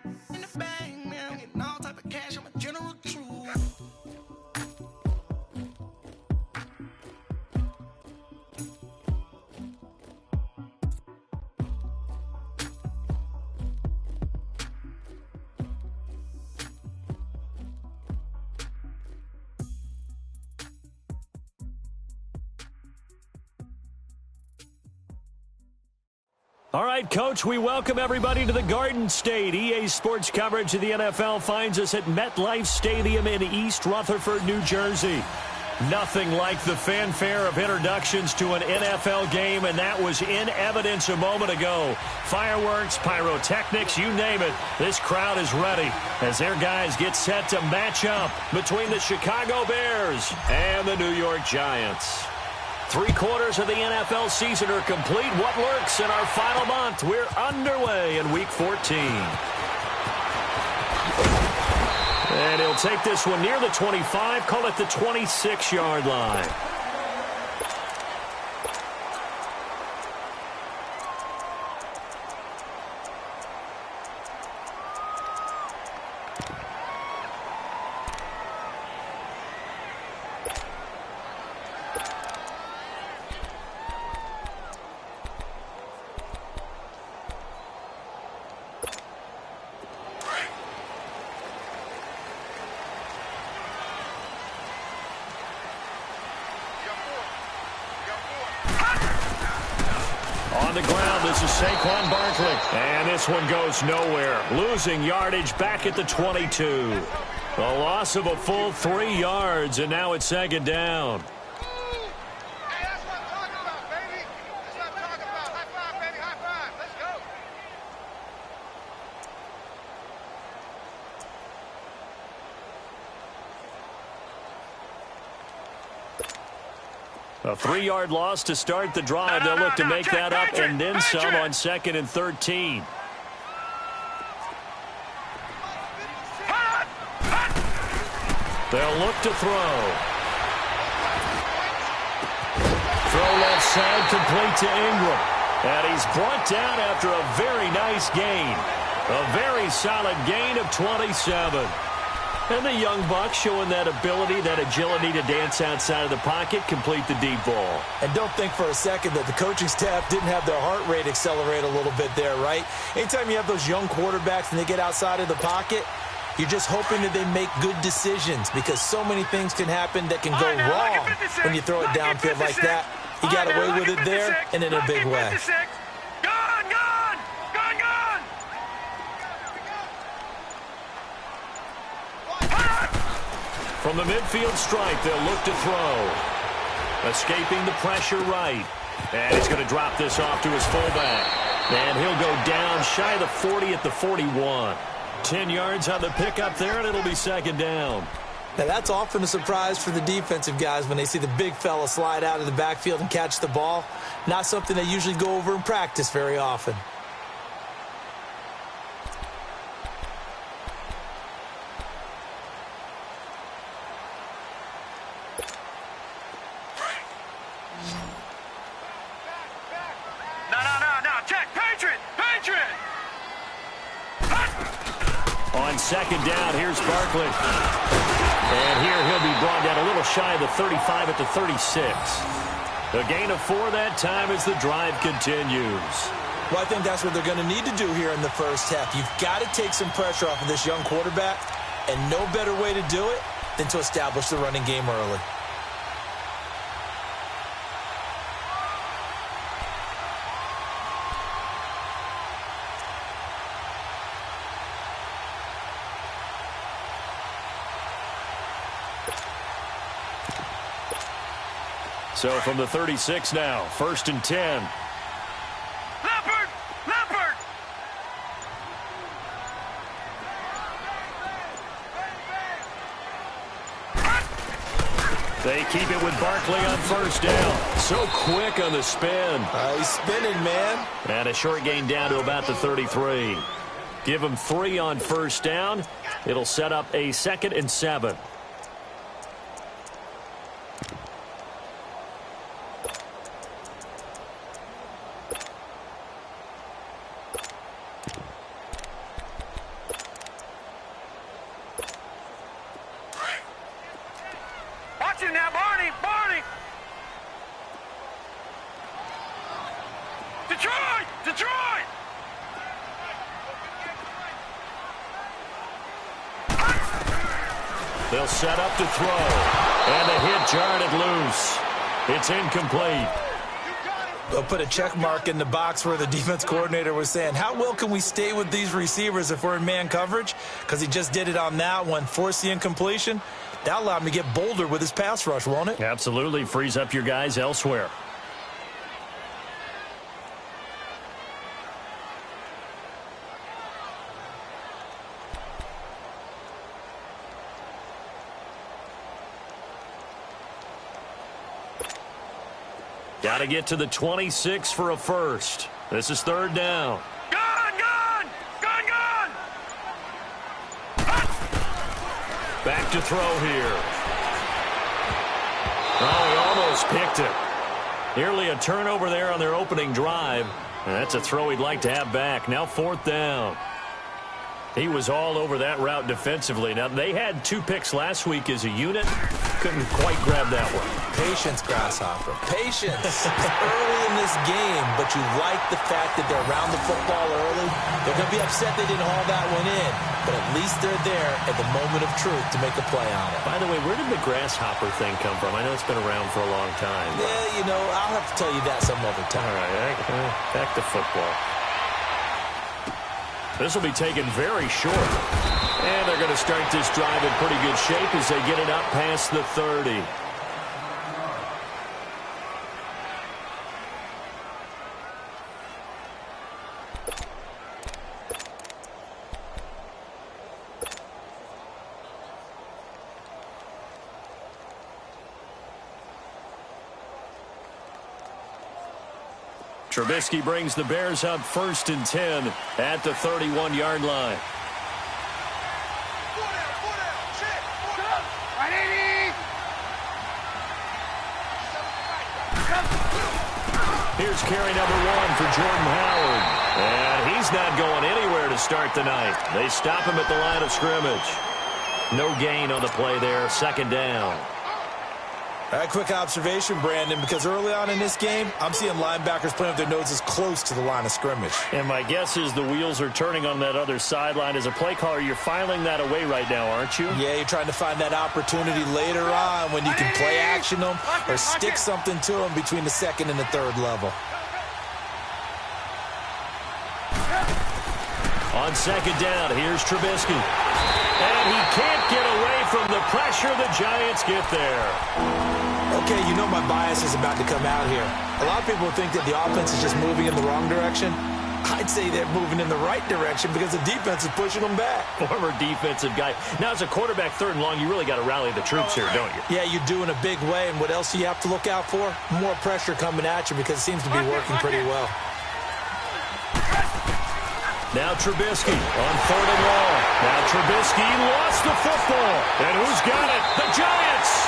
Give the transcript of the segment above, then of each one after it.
In the bag, man, getting all type of cash. I'm a general true. All right, Coach, we welcome everybody to the Garden State. EA Sports coverage of the NFL finds us at MetLife Stadium in East Rutherford, New Jersey. Nothing like the fanfare of introductions to an NFL game, and that was in evidence a moment ago. Fireworks, pyrotechnics, you name it. This crowd is ready as their guys get set to match up between the Chicago Bears and the New York Giants. 3/4 of the NFL season are complete. What lurks in our final month? We're underway in Week 14. And he'll take this one near the 25, call it the 26-yard line. On the ground, this is Saquon Barkley. And this one goes nowhere. Losing yardage back at the 22. A loss of a full 3 yards, and now it's second down. Hey, that's what I'm talking about, baby. That's what I'm talking about. High five, baby. High five. Let's go. A 3-yard loss to start the drive. They'll look to make that up and then some on 2nd and 13. They'll look to throw. Throw left side, complete to Ingram. And he's brought down after a very nice gain. A very solid gain of 27. And the young buck showing that ability, that agility to dance outside of the pocket, complete the deep ball. And don't think for a second that the coaching staff didn't have their heart rate accelerate a little bit there, right? Anytime you have those young quarterbacks and they get outside of the pocket, you're just hoping that they make good decisions because so many things can happen that can go wrong when you throw it downfield like that. He got away with it there and in a big way. From the midfield stripe, they'll look to throw. Escaping the pressure right. And he's going to drop this off to his fullback. And he'll go down shy of the 40 at the 41. 10 yards on the pickup there, and it'll be second down. Now, that's often a surprise for the defensive guys when they see the big fella slide out of the backfield and catch the ball. Not something they usually go over in practice very often. On second down, here's Barkley. And here he'll be brought down a little shy of the 35 at the 36. A gain of 4 that time as the drive continues. Well, I think that's what they're going to need to do here in the first half. You've got to take some pressure off of this young quarterback, and no better way to do it than to establish the running game early. So from the 36 now, 1st and 10. Leopard! Leopard! They keep it with Barkley on 1st down. So quick on the spin. He's spinning, man. And a short gain down to about the 33. Give him 3 on 1st down. It'll set up a 2nd and 7. They'll set up to throw. And the hit jarred it loose. It's incomplete. They'll put a check mark in the box where the defense coordinator was saying, how well can we stay with these receivers if we're in man coverage? Because he just did it on that one, forced the incompletion. That allowed him to get bolder with his pass rush, won't it? Absolutely. Frees up your guys elsewhere. Got to get to the 26 for a first. This is third down. Gone! Back to throw here. Oh, he almost picked it. Nearly a turnover there on their opening drive. And that's a throw he'd like to have back. Now fourth down. He was all over that route defensively. Now, they had 2 picks last week as a unit. Couldn't quite grab that one. Patience, Grasshopper. Patience. Early in this game, but you like the fact that they're around the football early. They're going to be upset they didn't haul that one in, but at least they're there at the moment of truth to make a play on it. By the way, where did the Grasshopper thing come from? I know it's been around for a long time. Yeah, you know, I'll have to tell you that some other time. All right, back to football. This will be taken very short. And they're going to start this drive in pretty good shape as they get it up past the 30. Trubisky brings the Bears up 1st and 10 at the 31-yard line. Here's carry number 1 for Jordan Howard. And he's not going anywhere to start the night. They stop him at the line of scrimmage. No gain on the play there, 2nd down. A quick observation, Brandon, because early on in this game, I'm seeing linebackers playing with their noses close to the line of scrimmage. And my guess is the wheels are turning on that other sideline. As a play caller, you're filing that away right now, aren't you? Yeah, you're trying to find that opportunity later on when you can play action them or stick something to them between the 2nd and the 3rd level. On 2nd down, here's Trubisky. And he can't get away from the pressure. The Giants get there. Okay, you know my bias is about to come out here. A lot of people think that the offense is just moving in the wrong direction. I'd say they're moving in the right direction because the defense is pushing them back. Former defensive guy. Now, as a quarterback 3rd and long, you really got to rally the troops here, don't you? Yeah, you do in a big way. And what else do you have to look out for? More pressure coming at you because it seems to be working pretty well. Now Trubisky on 3rd and long. Now Trubisky lost the football. And who's got it? The Giants!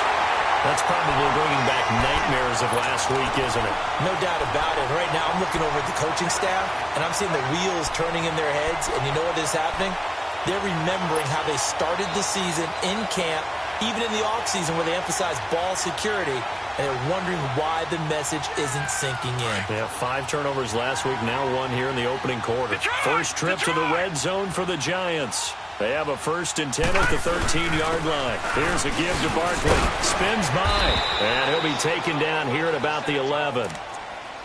That's probably bringing back nightmares of last week, isn't it? No doubt about it. Right now, I'm looking over at the coaching staff, and I'm seeing the wheels turning in their heads. And you know what is happening? They're remembering how they started the season in camp, even in the offseason where they emphasized ball security, and they're wondering why the message isn't sinking in. Yeah, 5 turnovers last week, now 1 here in the opening quarter. First trip to the red zone for the Giants. They have a 1st and 10 at the 13-yard line. Here's a give to Barkley. Spins by. And he'll be taken down here at about the 11.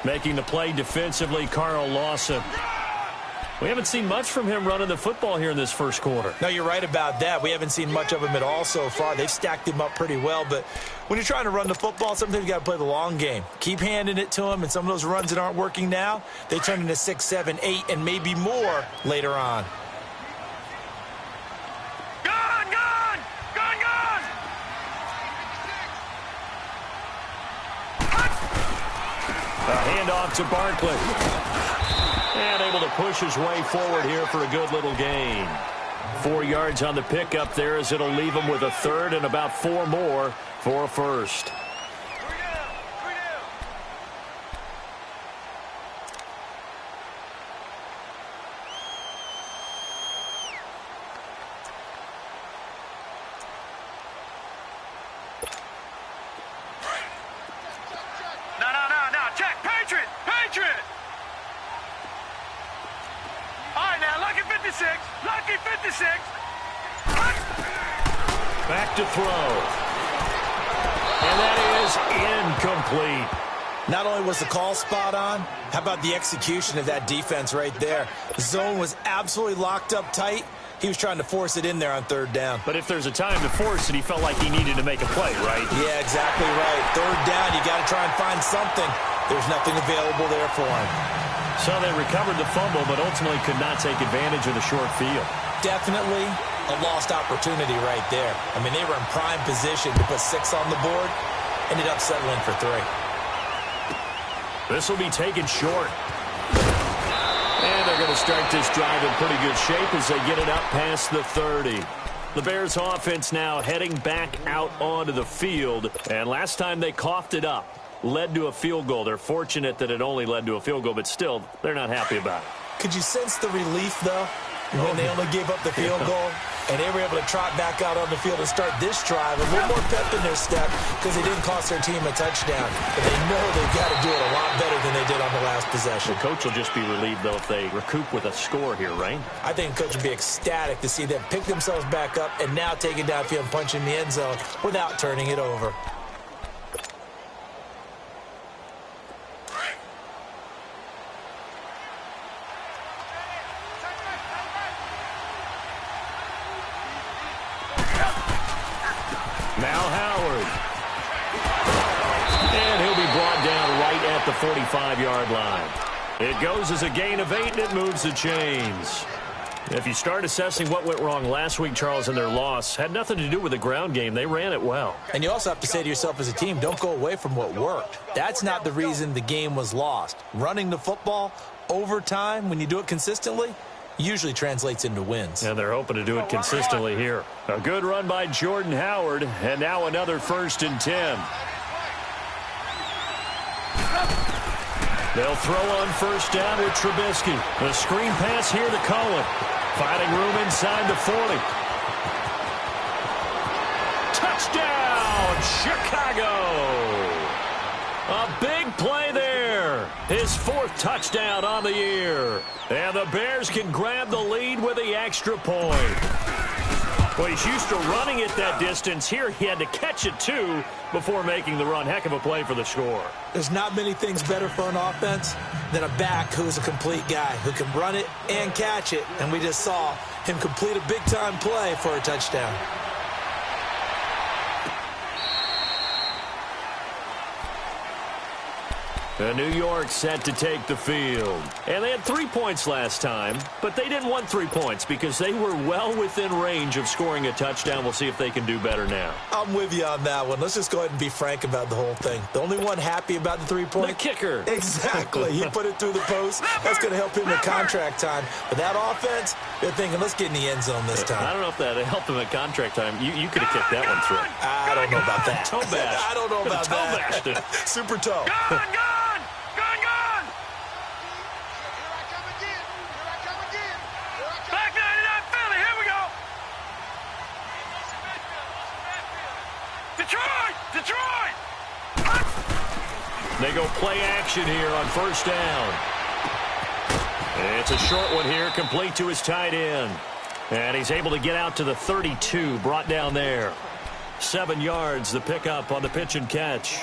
Making the play defensively, Carl Lawson. We haven't seen much from him running the football here in this first quarter. No, you're right about that. We haven't seen much of him at all so far. They've stacked him up pretty well. But when you're trying to run the football, sometimes you got to play the long game. Keep handing it to him, and some of those runs that aren't working now, they turn into 6, 7, 8, and maybe more later on. A handoff to Barkley. And able to push his way forward here for a good little gain. 4 yards on the pickup there as it'll leave him with a 3rd and about 4 more for a first. No, check, Patriot! All right, now, lucky 56. Back to throw. And that is incomplete. Not only was the call spot on, how about the execution of that defense right there? The zone was absolutely locked up tight. He was trying to force it in there on third down. But if there's a time to force it, he felt like he needed to make a play, right? Yeah, exactly right. Third down, you got to try and find something. There's nothing available there for him. So they recovered the fumble, but ultimately could not take advantage of the short field. Definitely a lost opportunity right there. I mean, they were in prime position to put 6 on the board. Ended up settling for 3. This will be taken short. And they're going to start this drive in pretty good shape as they get it up past the 30. The Bears offense now heading back out onto the field. And last time they coughed it up, led to a field goal. They're fortunate that it only led to a field goal, but still, they're not happy about it. Could you sense the relief, though, when they only gave up the field goal? And they were able to trot back out on the field and start this drive. A little more pep in their step because they didn't cost their team a touchdown. But they know they've got to do it a lot better than they did on the last possession. The coach will just be relieved, though, if they recoup with a score here, right? I think the coach would be ecstatic to see them pick themselves back up and now take it downfield and punch in the end zone without turning it over. Now Howard. And he'll be brought down right at the 45-yard line. It goes as a gain of 8, and it moves the chains. If you start assessing what went wrong last week, Charles, in their loss, had nothing to do with the ground game. They ran it well. And you also have to say to yourself as a team, don't go away from what worked. That's not the reason the game was lost. Running the football over time, when you do it consistently, usually translates into wins. And they're hoping to do it consistently here. A good run by Jordan Howard, and now another 1st and 10. They'll throw on 1st down with Trubisky. The screen pass here to Cohen. Finding room inside the 40. Touchdown, Chicago! A big play there. His 4th touchdown on the year. And the Bears can grab the lead with the extra point. Well, he's used to running it that distance. Here he had to catch it, too, before making the run. Heck of a play for the score. There's not many things better for an offense than a back who's a complete guy, who can run it and catch it. And we just saw him complete a big-time play for a touchdown. And New York set to take the field. And they had 3 points last time, but they didn't want 3 points because they were well within range of scoring a touchdown. We'll see if they can do better now. I'm with you on that one. Let's just go ahead and be frank about the whole thing. The only one happy about the 3-point? The kicker. Exactly. He put it through the post. That's going to help him with contract time. But that offense, they're thinking, let's get in the end zone this time. I don't know if that helped him at contract time. You could have kicked that one through. I don't know about that. Toe bash. I don't know about that. Toe bashed. Super toe. Gone! Back 99 Philly, here we go! Detroit! They go play action here on 1st down. It's a short one here, complete to his tight end. And he's able to get out to the 32, brought down there. 7 yards, the pickup on the pitch and catch.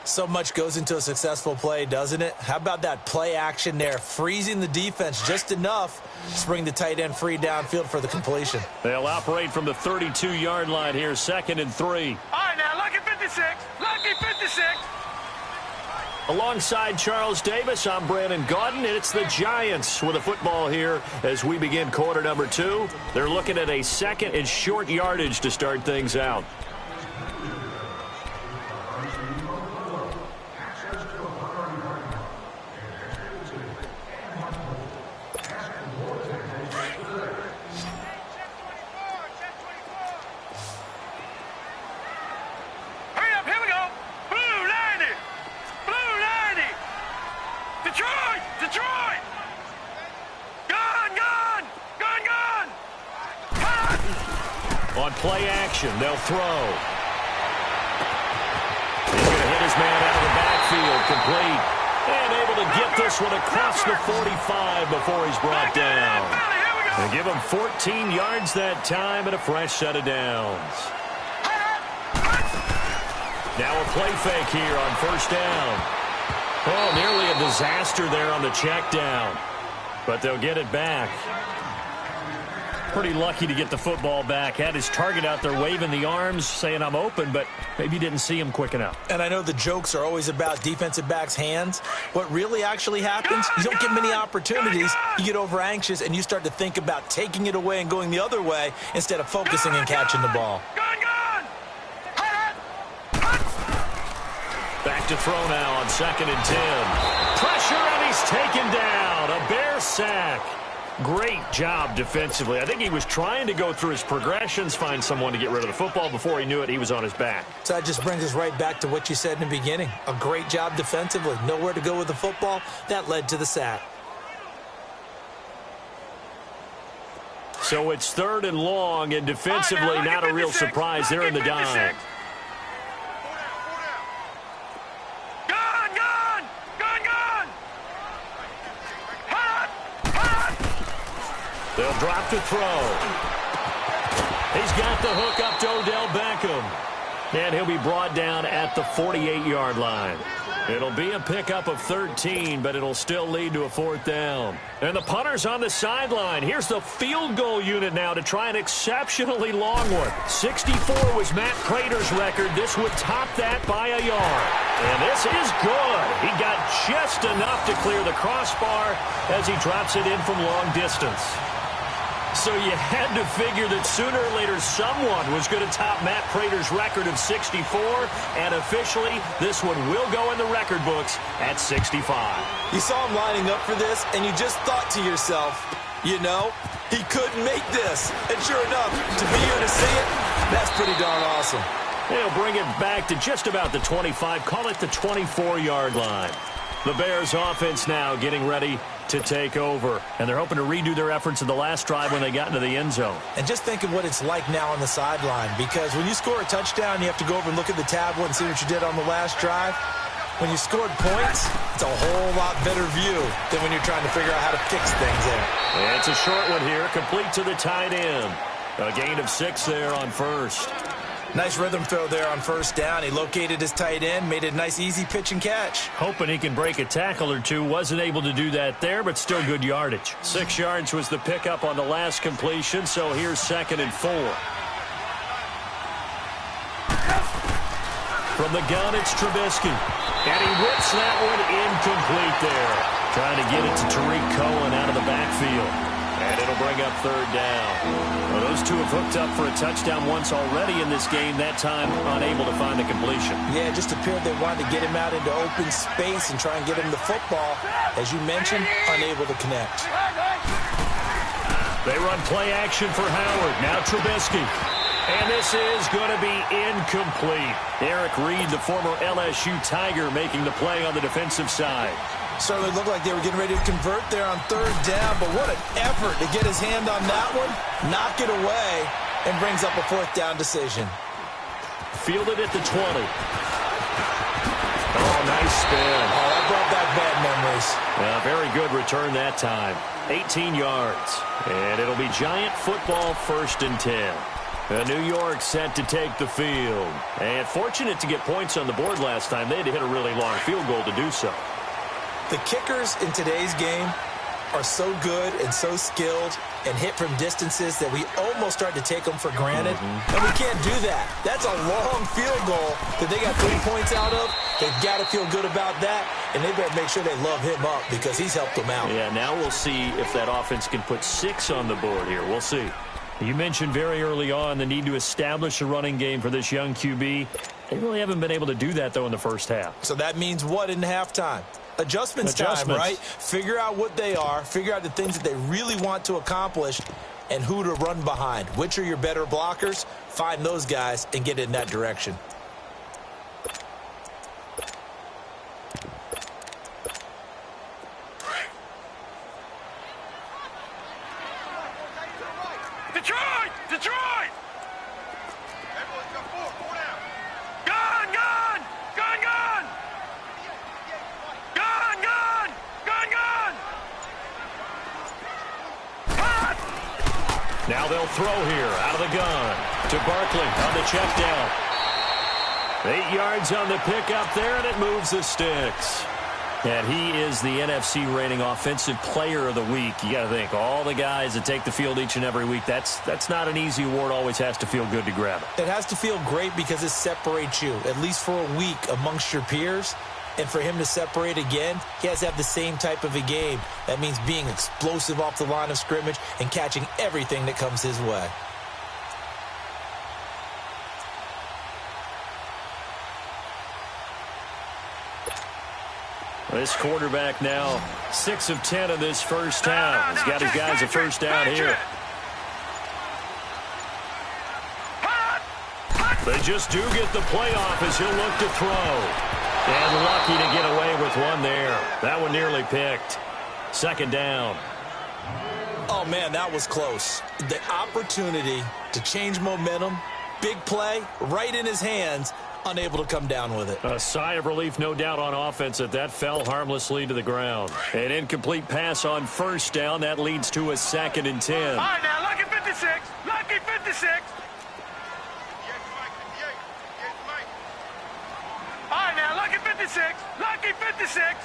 So much goes into a successful play, doesn't it? How about that play action there, freezing the defense just enough to bring the tight end free downfield for the completion. They'll operate from the 32-yard line here, 2nd and 3. All right, now, lucky 56. Lucky 56. Alongside Charles Davis, I'm Brandon Gaudin, and it's the Giants with a football here as we begin quarter number 2. They're looking at a 2nd and short yardage to start things out. Detroit! Gone! On play action, they'll throw. He's going to hit his man out of the backfield, complete. And able to get this one across the 45 before he's brought down. They give him 14 yards that time and a fresh set of downs. Now a play fake here on first down. Oh, nearly a disaster there on the check down. But they'll get it back. Pretty lucky to get the football back. Had his target out there waving the arms, saying I'm open, but maybe didn't see him quick enough. And I know the jokes are always about defensive backs' hands. What really actually happens, you don't get many opportunities. You get over anxious, and you start to think about taking it away and going the other way instead of focusing and catching the ball. Back to throw now on 2nd and 10. Pressure, and he's taken down. A Bear sack. Great job defensively. I think he was trying to go through his progressions, find someone to get rid of the football. Before he knew it, he was on his back. So that just brings us right back to what you said in the beginning. A great job defensively. Nowhere to go with the football. That led to the sack. So it's 3rd and long, and defensively, not a real surprise. They're in the dime. They'll drop to throw. He's got the hook up to Odell Beckham. And he'll be brought down at the 48-yard line. It'll be a pickup of 13, but it'll still lead to a 4th down. And the punter's on the sideline. Here's the field goal unit now to try an exceptionally long one. 64 was Matt Prater's record. This would top that by a yard. And this is good. He got just enough to clear the crossbar as he drops it in from long distance. So you had to figure that sooner or later someone was going to top Matt Prater's record of 64, and officially this one will go in the record books at 65. You saw him lining up for this, and you just thought to yourself, you know, he couldn't make this. And sure enough, to be here to see it, that's pretty darn awesome. They'll bring it back to just about the 25, call it the 24-yard line. The Bears offense now getting ready to take over. And they're hoping to redo their efforts in the last drive when they got into the end zone. And just think of what it's like now on the sideline, because when you score a touchdown, you have to go over and look at the tablet and see what you did on the last drive. When you scored points, it's a whole lot better view than when you're trying to figure out how to fix things there. And it's a short one here, complete to the tight end. A gain of 6 there on first. Nice rhythm throw there on first down. He located his tight end, made it a nice easy pitch and catch. Hoping he can break a tackle or two. Wasn't able to do that there, but still good yardage. 6 yards was the pickup on the last completion, so here's 2nd and 4. From the gun, it's Trubisky. And he whips that one incomplete there. Trying to get it to Tariq Cohen out of the backfield. And it'll bring up 3rd down. Well, those two have hooked up for a touchdown once already in this game, that time unable to find the completion. Yeah, it just appeared they wanted to get him out into open space and try and get him the football. As you mentioned, unable to connect. They run play action for Howard. Now Trubisky. And this is going to be incomplete. Eric Reed, the former LSU Tiger, making the play on the defensive side. Certainly looked like they were getting ready to convert there on 3rd down, but what an effort to get his hand on that one, knock it away, and brings up a 4th down decision. Fielded at the 20. Oh, nice spin. Oh, that brought back bad memories. Very good return that time. 18 yards. And it'll be Giant football 1st and 10. New York set to take the field. And fortunate to get points on the board last time. They had to hit a really long field goal to do so. The kickers in today's game are so good and so skilled and hit from distances that we almost start to take them for granted. And we can't do that. That's a long field goal that they got 3 points out of. They've got to feel good about that, and they better make sure they love him up because he's helped them out. Yeah, now we'll see if that offense can put 6 on the board here. We'll see. You mentioned very early on the need to establish a running game for this young QB. They really haven't been able to do that, though, in the first half. So that means what in halftime? Adjustments time, right? Figure out what they are, figure out the things that they really want to accomplish, and who to run behind. Which are your better blockers? Find those guys and get in that direction. Detroit! Detroit! Gun! Gun! Gun! Gun! Gun! Gun! Gun! Gun! Cut! Now they'll throw here out of the gun to Barkley on the check down. 8 yards on the pickup there, and it moves the sticks. And he is the NFC reigning offensive player of the week. You got to think, all the guys that take the field each and every week, that's not an easy award. Always has to feel good to grab it. It has to feel great because it separates you, at least for a week, amongst your peers. And for him to separate again, he has to have the same type of a game. That means being explosive off the line of scrimmage and catching everything that comes his way. This quarterback now 6 of 10 in this first half. He's got his guys a first down here. They just do get the playoff as he'll look to throw. And lucky to get away with one there. That one nearly picked. Second down. Oh, man, that was close. The opportunity to change momentum, big play, right in his hands, unable to come down with it. A sigh of relief, no doubt, on offense that fell harmlessly to the ground. An incomplete pass on first down. That leads to a 2nd and 10. All right, now, lucky 56. Lucky 56. All right, now, lucky 56. Lucky 56.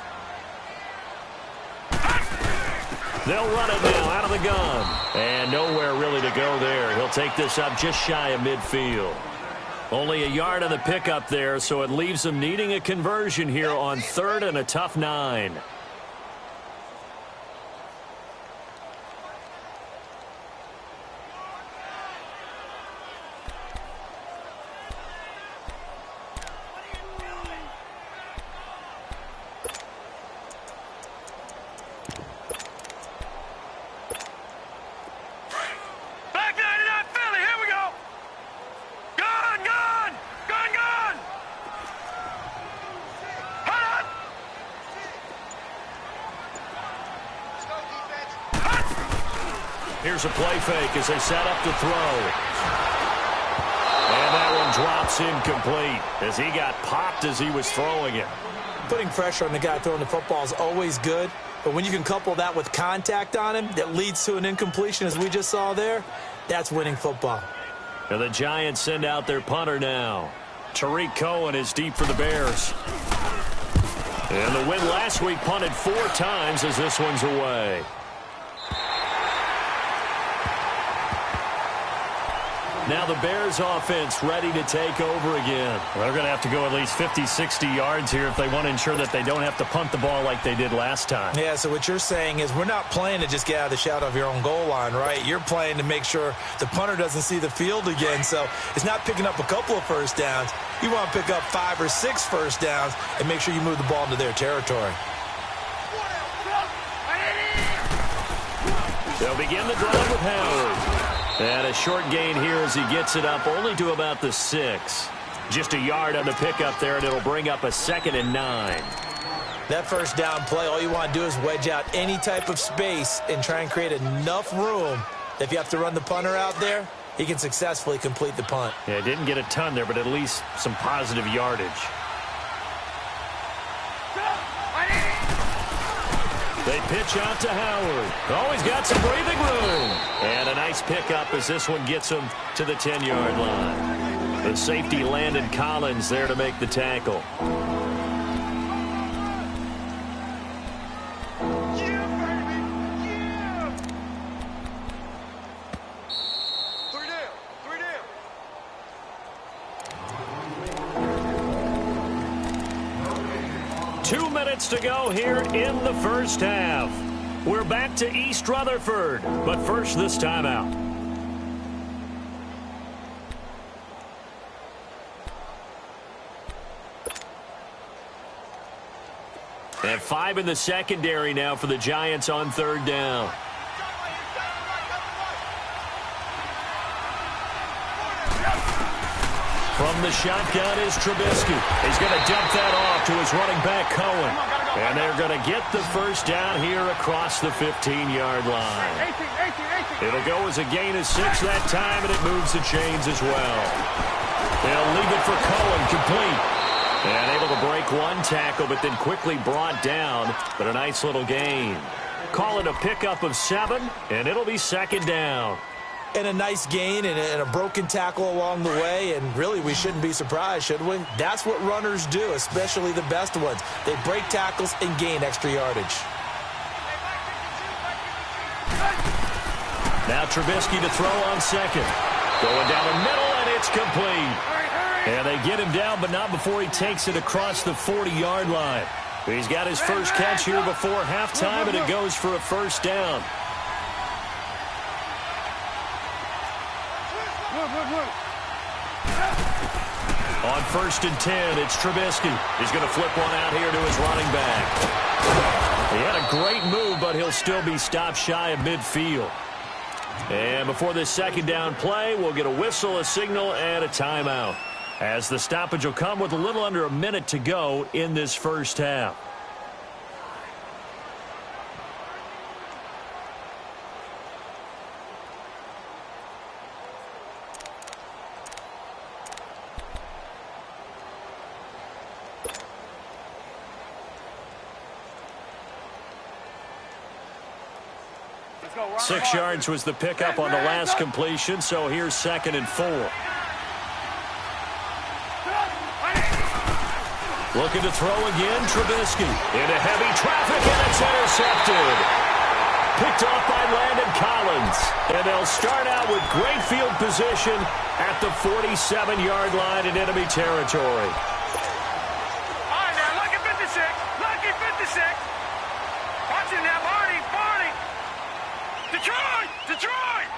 They'll run it now out of the gun. And nowhere really to go there. He'll take this up just shy of midfield. Only a yard on the pickup there, so it leaves them needing a conversion here on 3rd and a tough 9. Here's a play fake as they set up to throw. And that one drops incomplete as he got popped as he was throwing it. Putting pressure on the guy throwing the football is always good, but when you can couple that with contact on him that leads to an incompletion, as we just saw there, that's winning football. And the Giants send out their punter now. Tariq Cohen is deep for the Bears. And the win last week punted 4 times as this one's away. Now the Bears offense ready to take over again. Well, they're going to have to go at least 50, 60 yards here if they want to ensure that they don't have to punt the ball like they did last time. Yeah, so what you're saying is we're not playing to just get out of the shadow of your own goal line, right? You're playing to make sure the punter doesn't see the field again. So it's not picking up a couple of first downs. You want to pick up 5 or 6 first downs and make sure you move the ball into their territory. They'll begin the drive with Howard. And a short gain here as he gets it up only to about the 6. Just a yard on the pickup there, and it'll bring up a 2nd and 9. That first down play, all you want to do is wedge out any type of space and try and create enough room that if you have to run the punter out there, he can successfully complete the punt. Yeah, didn't get a ton there, but at least some positive yardage. They pitch out to Howard. Always got some breathing room. And a nice pickup as this one gets him to the 10-yard line. The safety Landon Collins there to make the tackle. To go here in the first half. We're back to East Rutherford, but first this timeout. And 5 in the secondary now for the Giants on 3rd down. From the shotgun is Trubisky. He's going to dump that off to his running back, Cohen. And they're going to get the first down here across the 15-yard line. It'll go as a gain of 6 that time, and it moves the chains as well. They'll leave it for Cohen, complete. And able to break one tackle, but then quickly brought down. But a nice little gain. Call it a pickup of 7, and it'll be 2nd down. and a nice gain and a broken tackle along the way, and really we shouldn't be surprised, should we? That's what runners do, especially the best ones. They break tackles and gain extra yardage. Now Trubisky to throw on second. Going down the middle, and it's complete. And they get him down, but not before he takes it across the 40-yard line. He's got his first catch here before halftime, and it goes for a first down. On 1st and 10, it's Trubisky. He's going to flip one out here to his running back. He had a great move, but he'll still be stopped shy of midfield. And before this second down play, we'll get a whistle, a signal, and a timeout, as the stoppage will come with a little under a minute to go in this first half. Let's go. 6 yards was the pickup on the last completion, so here's 2nd and 4. Looking to throw again, Trubisky. Into heavy traffic, and it's intercepted. Picked off by Landon Collins. And they'll start out with great field position at the 47-yard line in enemy territory. All right, now, lucky 56. Lucky 56. Watch it now, Barney. Barney. Detroit. Detroit.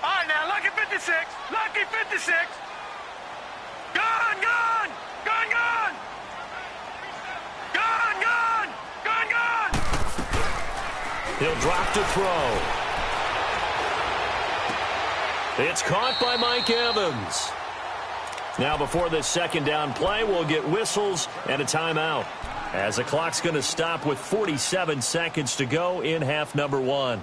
All right, now, lucky 56. Lucky 56. Gun, gun. Gun, gun. Gun, gun. Gun, gun. He'll drop to throw. It's caught by Mike Evans. Now before this second down play, we'll get whistles and a timeout, as the clock's going to stop with 47 seconds to go in half number 1.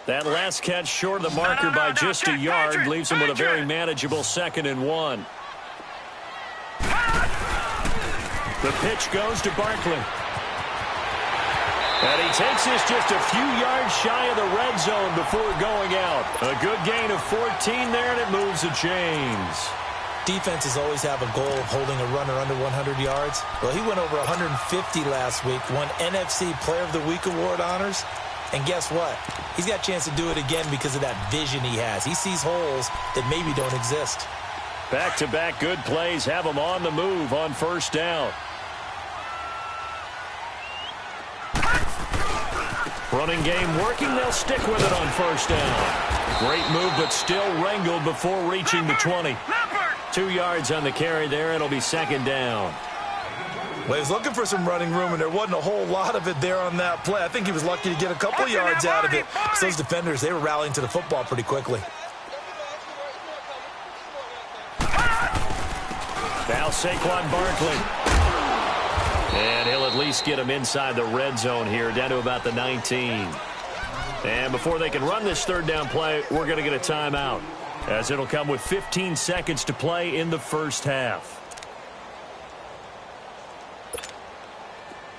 That last catch short of the marker by just a yard leaves him with a very manageable 2nd and 1. The pitch goes to Barkley. And he takes this just a few yards shy of the red zone before going out. A good gain of 14 there, and it moves the chains. Defenses always have a goal of holding a runner under 100 yards. Well, he went over 150 last week, won NFC Player of the Week award honors. And guess what? He's got a chance to do it again because of that vision he has. He sees holes that maybe don't exist. Back-to-back good plays have him on the move on first down. Running game working. They'll stick with it on first down. Great move, but still wrangled before reaching the 20. 2 yards on the carry there. It'll be 2nd down. Well, he was looking for some running room, and there wasn't a whole lot of it there on that play. I think he was lucky to get a couple yards out of it. So those defenders, they were rallying to the football pretty quickly. Now Saquon Barkley. And he'll at least get him inside the red zone here, down to about the 19. And before they can run this third down play, we're going to get a timeout, as it'll come with 15 seconds to play in the first half.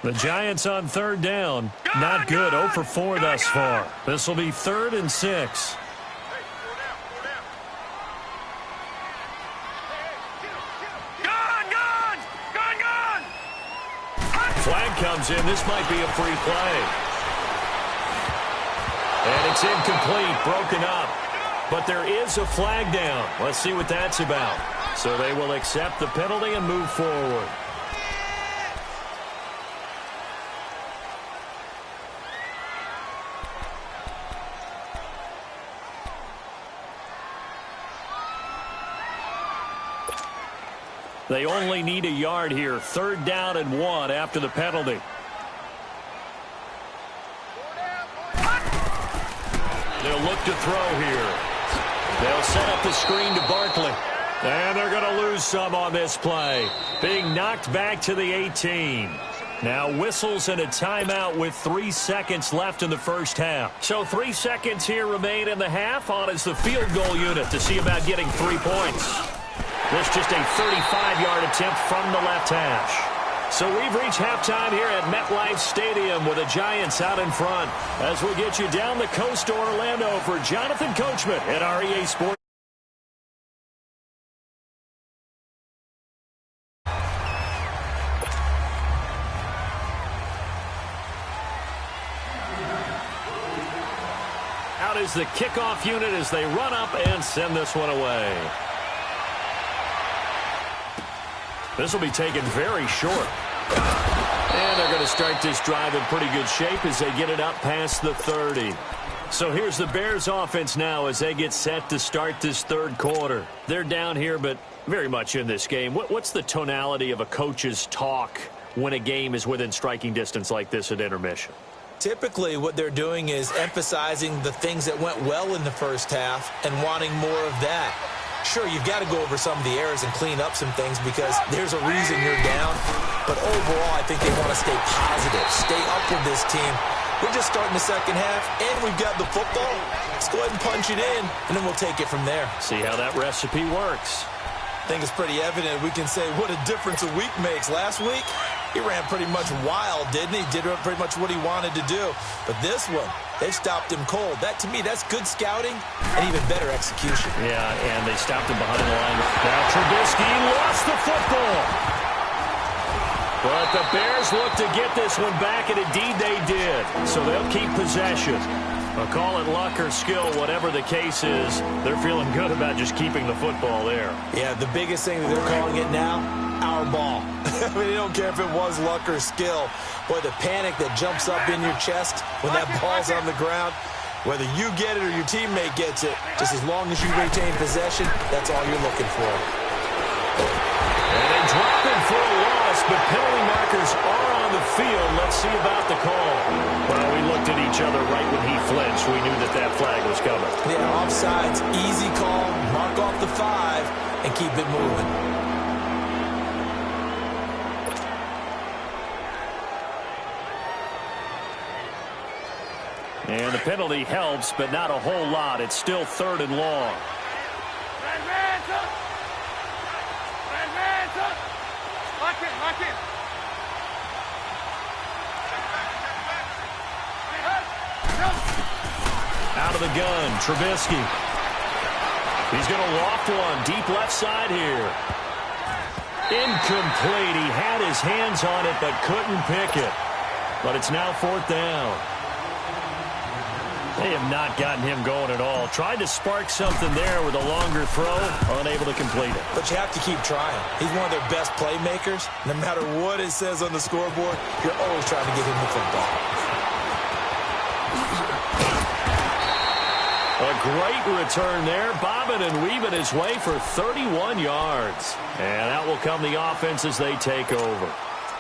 The Giants on third down. Not good. 0 for 4 thus far. This will be 3rd and 6. Flag comes in. This might be a free play. And it's incomplete. Broken up. But there is a flag down. Let's see what that's about. So they will accept the penalty and move forward. They only need a yard here. 3rd down and 1 after the penalty. They'll He'll look to throw here. They'll set up the screen to Barkley. And they're going to lose some on this play. Being knocked back to the 18. Now whistles and a timeout with 3 seconds left in the first half. So 3 seconds here remain in the half. On is the field goal unit to see about getting 3 points. This just a 35-yard attempt from the left hash. So we've reached halftime here at MetLife Stadium with the Giants out in front. As we get you down the coast to Orlando for Jonathan Coachman at our EA Sports. Out is the kickoff unit as they run up and send this one away. This will be taken very short. And they're going to start this drive in pretty good shape as they get it up past the 30. So here's the Bears offense now as they get set to start this third quarter. They're down here, but very much in this game. What's the tonality of a coach's talk when a game is within striking distance like this at intermission? Typically, what they're doing is emphasizing the things that went well in the first half and wanting more of that. Sure, you've got to go over some of the errors and clean up some things because there's a reason you're down. But overall, I think they want to stay positive, stay up with this team. We're just starting the second half, and we've got the football. Let's go ahead and punch it in, and then we'll take it from there. See how that recipe works. I think it's pretty evident. We can say what a difference a week makes. Last week, he ran pretty much wild, didn't he? Did pretty much what he wanted to do. But this one, they stopped him cold. That, to me, that's good scouting and even better execution. Yeah, and they stopped him behind the line. Now Trubisky lost the football. But the Bears look to get this one back, and indeed they did. So they'll keep possession. I'll call it luck or skill, whatever the case is. They're feeling good about just keeping the football there. Yeah, the biggest thing that they're calling it now, our ball. I mean, they don't care if it was luck or skill. Boy, the panic that jumps up in your chest when that ball's on the ground, whether you get it or your teammate gets it, just as long as you retain possession, that's all you're looking for. And they drop it for a loss, but penalty markers are on the field. Let's see about the call. Well, we looked at each other right when he flinched. We knew that that flag was coming. Yeah, offsides, easy call, mark off the 5, and keep it moving. And the penalty helps, but not a whole lot. It's still 3rd and long. Lock in. Out of the gun, Trubisky. He's going to loft one deep left side here. Incomplete. He had his hands on it but couldn't pick it. But it's now 4th down. They have not gotten him going at all. Tried to spark something there with a longer throw, unable to complete it. But you have to keep trying. He's one of their best playmakers. No matter what it says on the scoreboard, you're always trying to get him the football. A great return there, bobbing and weaving his way for 31 yards. And out will come the offense as they take over.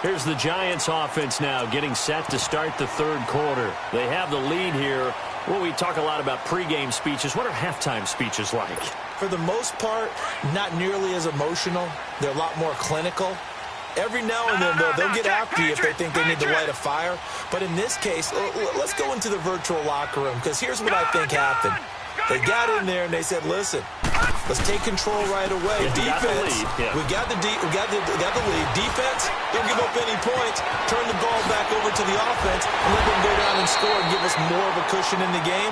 Here's the Giants offense now getting set to start the third quarter. They have the lead here. Well, we talk a lot about pregame speeches. What are halftime speeches like? For the most part, not nearly as emotional. They're a lot more clinical. Every now and then, though, they'll get after you if they think they need to light a fire. But in this case, let's go into the virtual locker room, because here's what I think happened. They got in there and they said, listen, let's take control right away. Defense, we got the lead. Defense, don't give up any points. Turn the ball back over to the offense and let them go down and score and give us more of a cushion in the game.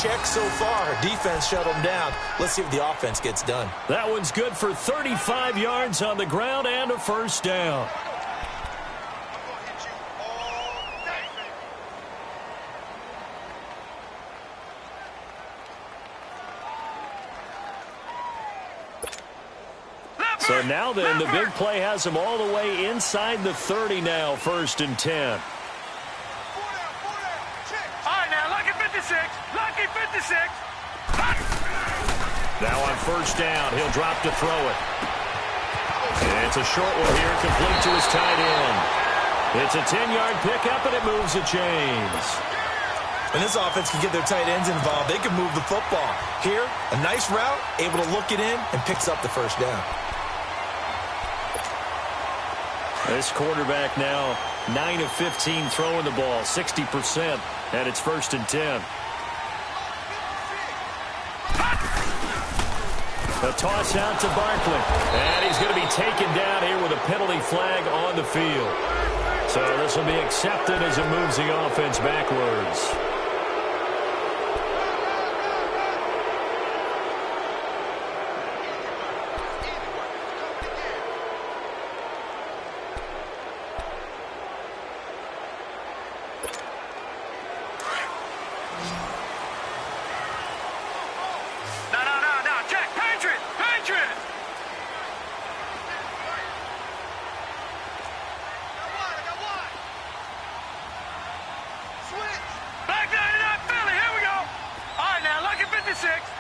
Check so far. Defense shut them down. Let's see if the offense gets done. That one's good for 35 yards on the ground and a first down. So now then, the big play has them all the way inside the 30 now, 1st and 10. All right, now, lucky 56. Lucky 56. Now on 1st down, he'll drop to throw it. And it's a short one here, complete to his tight end. It's a 10-yard pickup, and it moves the chains. When this offense can get their tight ends involved, they can move the football. Here, a nice route, able to look it in, and picks up the first down. This quarterback now 9 of 15 throwing the ball, 60%, and it's 1st and 10. A toss out to Barkley, and he's going to be taken down here with a penalty flag on the field. So this will be accepted as it moves the offense backwards.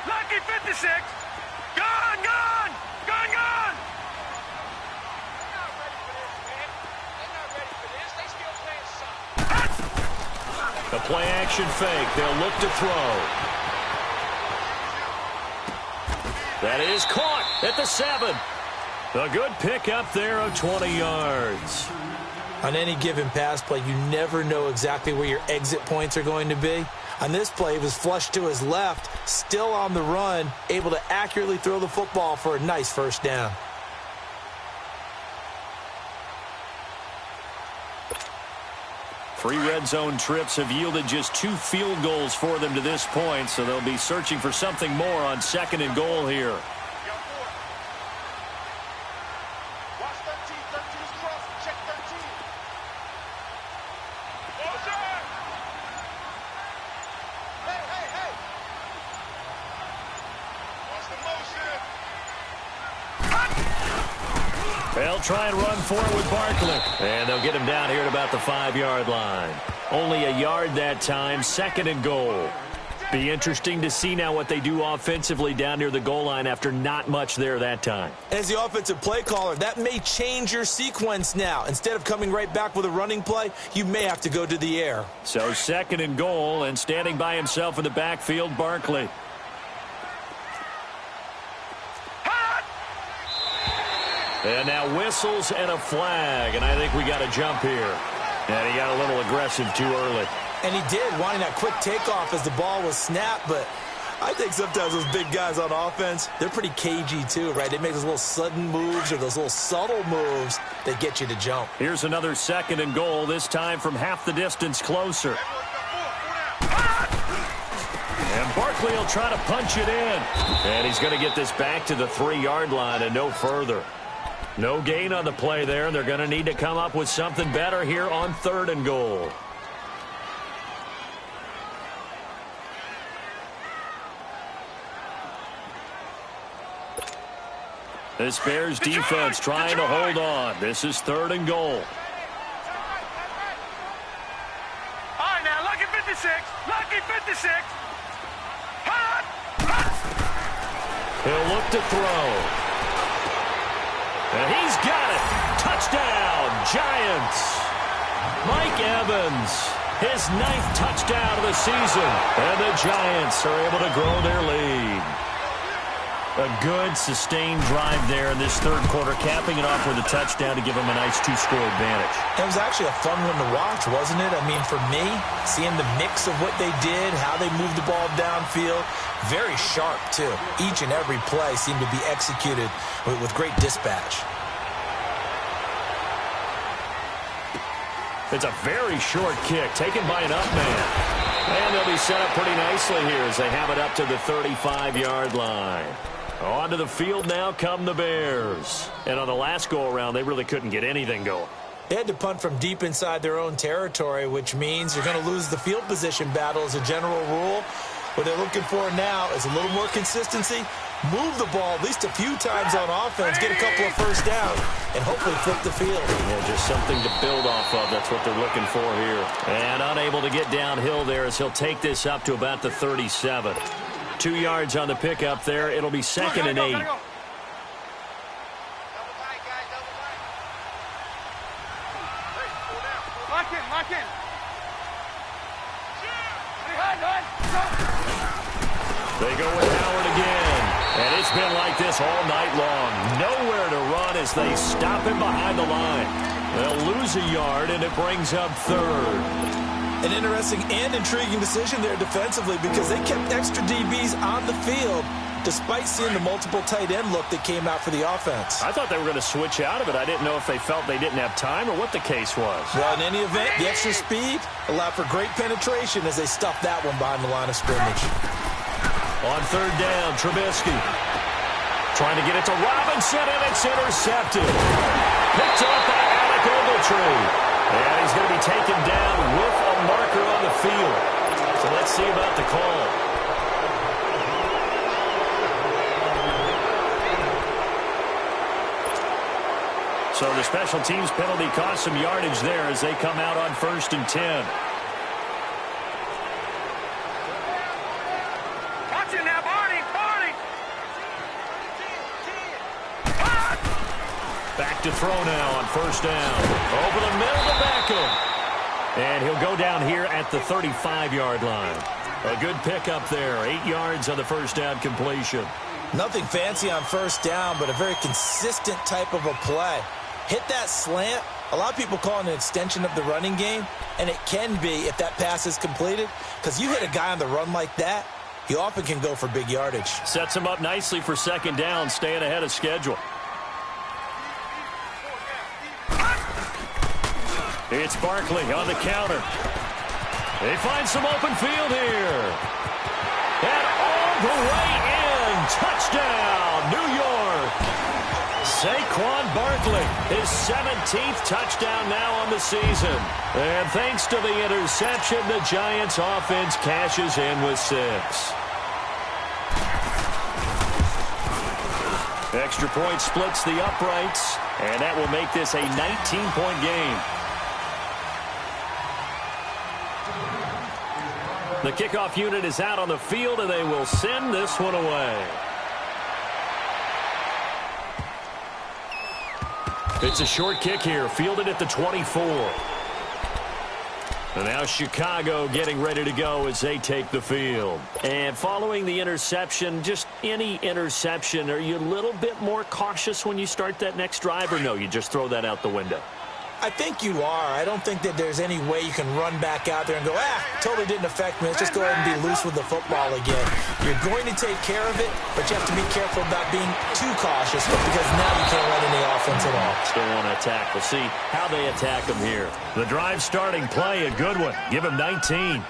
Lucky 56. Gone, gone, gone, gone. The play action fake. They'll look to throw. That is caught at the 7. A good pickup there of 20 yards. On any given pass play, you never know exactly where your exit points are going to be. On this play, he was flushed to his left, still on the run, able to accurately throw the football for a nice first down. Three red zone trips have yielded just 2 field goals for them to this point, so they'll be searching for something more on 2nd and goal here. They'll try and run for it with Barkley. And they'll get him down here at about the 5-yard line. Only a yard that time, 2nd and goal. Be interesting to see now what they do offensively down near the goal line after not much there that time. As the offensive play caller, that may change your sequence now. Instead of coming right back with a running play, you may have to go to the air. So 2nd and goal, and standing by himself in the backfield, Barkley. And now whistles and a flag, and I think we got a jump here. And he got a little aggressive too early. And he did, wanting that quick takeoff as the ball was snapped, but I think sometimes those big guys on offense, they're pretty cagey too, right? They make those little sudden moves or those little subtle moves that get you to jump. Here's another 2nd and goal, this time from half the distance closer. And Barkley will try to punch it in. And he's going to get this back to the 3-yard line and no further. No gain on the play there. They're going to need to come up with something better here on 3rd and goal. This Bears defense trying to hold on. This is 3rd and goal. All right, now, lucky 56. Lucky 56. Hot. He'll look to throw. And he's got it. Touchdown, Giants. Mike Evans, his 9th touchdown of the season. And the Giants are able to grow their lead. A good, sustained drive there in this 3rd quarter, capping it off with a touchdown to give them a nice 2-score advantage. It was actually a fun one to watch, wasn't it? I mean, for me, seeing the mix of what they did, how they moved the ball downfield, very sharp, too. Each and every play seemed to be executed with great dispatch. It's a very short kick, taken by an up man. And they'll be set up pretty nicely here as they have it up to the 35-yard line. Onto the field now come the Bears. And on the last go-around, they really couldn't get anything going. They had to punt from deep inside their own territory, which means you're going to lose the field position battle as a general rule. What they're looking for now is a little more consistency, move the ball at least a few times on offense, get a couple of first downs, and hopefully flip the field. Yeah, just something to build off of. That's what they're looking for here. And unable to get downhill there as he'll take this up to about the 37. 2 yards on the pickup there. It'll be 2nd and 8. Lock in, lock in. They go with Howard again. And it's been like this all night long. Nowhere to run as they stop him behind the line. They'll lose a yard, and it brings up third. An interesting and intriguing decision there defensively because they kept extra DBs on the field despite seeing the multiple tight end look that came out for the offense. I thought they were going to switch out of it. I didn't know if they felt they didn't have time or what the case was. Well, in any event, the extra speed allowed for great penetration as they stuffed that one behind the line of scrimmage. On third down, Trubisky trying to get it to Robinson, and it's intercepted. Picked up by Alec Ogletree. And he's going to be taken down with a marker on the field. So let's see about the call. So the special teams penalty cost some yardage there as they come out on 1st and 10. Watching now, Barney. Back to throw now on 1st down. Over the middle to Beckham. And he'll go down here at the 35-yard line. A good pickup there. 8 yards on the 1st down completion. Nothing fancy on 1st down, but a very consistent type of a play. Hit that slant. A lot of people call it an extension of the running game, and it can be if that pass is completed, because you hit a guy on the run like that, he often can go for big yardage. Sets him up nicely for 2nd down, staying ahead of schedule. It's Barkley on the counter. They find some open field here. And all the way in. Touchdown, New York. Saquon Barkley, his 17th touchdown now on the season. And thanks to the interception, the Giants offense cashes in with 6. Extra point splits the uprights, and that will make this a 19-point game. The kickoff unit is out on the field, and they will send this one away. It's a short kick here, fielded at the 24. And now Chicago getting ready to go as they take the field. And following the interception, just any interception, are you a little bit more cautious when you start that next drive, or no, you just throw that out the window? I think you are. I don't think that there's any way you can run back out there and go, totally didn't affect me. Let's just go ahead and be loose with the football again. You're going to take care of it, but you have to be careful about being too cautious because now you can't run any offense at all. Still want to attack. We'll see how they attack them here. The drive starting play, a good one. Give him 19.